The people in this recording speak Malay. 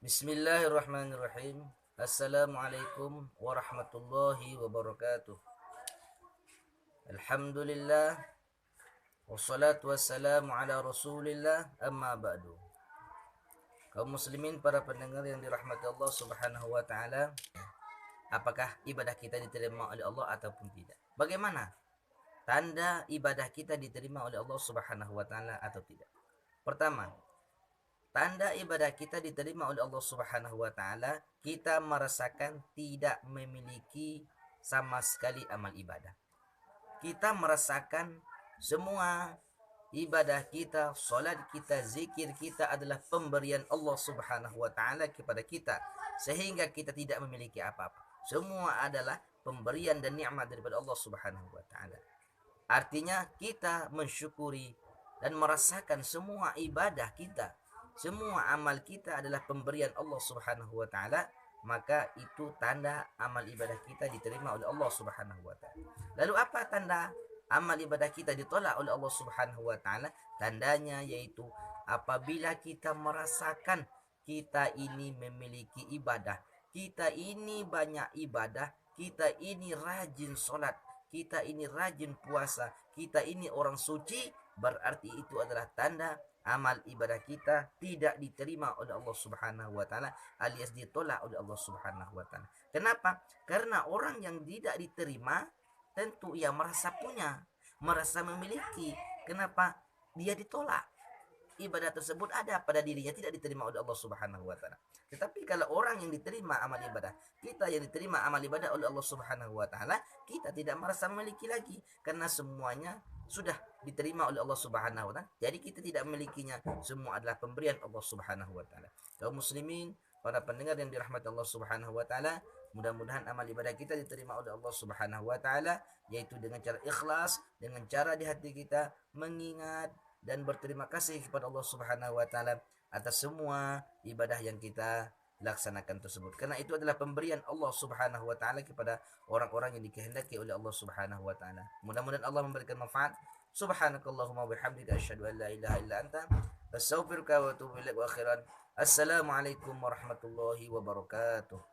Bismillahirrahmanirrahim. Assalamualaikum warahmatullahi wabarakatuh. Alhamdulillah. Wassalatu wassalamu ala rasulillah. Amma ba'du. Kaum muslimin, para pendengar yang dirahmati Allah subhanahu wa ta'ala, apakah ibadah kita diterima oleh Allah ataupun tidak? Bagaimana tanda ibadah kita diterima oleh Allah subhanahu wa ta'ala atau tidak? Pertama, tanda ibadah kita diterima oleh Allah Subhanahu wa taala, kita merasakan tidak memiliki sama sekali amal ibadah. Kita merasakan semua ibadah kita, salat kita, zikir kita adalah pemberian Allah Subhanahu wa taala kepada kita, sehingga kita tidak memiliki apa-apa. Semua adalah pemberian dan nikmat daripada Allah Subhanahu wa taala. Artinya kita mensyukuri dan merasakan semua ibadah kita, semua amal kita adalah pemberian Allah Subhanahu wa taala, maka itu tanda amal ibadah kita diterima oleh Allah Subhanahu wa taala. Lalu apa tanda amal ibadah kita ditolak oleh Allah Subhanahu wa taala? Tandanya yaitu apabila kita merasakan kita ini memiliki ibadah, kita ini banyak ibadah, kita ini rajin salat, kita ini rajin puasa, kita ini orang suci, berarti itu adalah tanda amal ibadah kita tidak diterima oleh Allah Subhanahu wa taala, alias ditolak oleh Allah Subhanahu wa taala. Kenapa? Karena orang yang tidak diterima tentu ia merasa punya, merasa memiliki. Kenapa? Dia ditolak. Ibadah tersebut ada pada dirinya, tidak diterima oleh Allah Subhanahu wa taala. Tetapi kalau orang yang diterima amal ibadah, kita yang diterima amal ibadah oleh Allah Subhanahu wa taala, kita tidak merasa memiliki lagi karena semuanya sudah diterima oleh Allah Subhanahu wa taala. Jadi kita tidak memilikinya, semua adalah pemberian Allah Subhanahu wa taala. Kaum muslimin, para pendengar yang dirahmati Allah Subhanahu wa taala, mudah-mudahan amal ibadah kita diterima oleh Allah Subhanahu wa taala, yaitu dengan cara ikhlas, dengan cara di hati kita mengingat dan berterima kasih kepada Allah Subhanahu wa taala atas semua ibadah yang kita laksanakan tersebut. Karena itu adalah pemberian Allah Subhanahu wa taala kepada orang-orang yang dikehendaki oleh Allah Subhanahu wa taala. Mudah-mudahan Allah memberikan manfaat. Subhanakallahumma wabihamdika asyhadu an la ilaha illa anta astaghfiruka wa atubu ilaik wa akhiran. Assalamualaikum warahmatullahi wabarakatuh.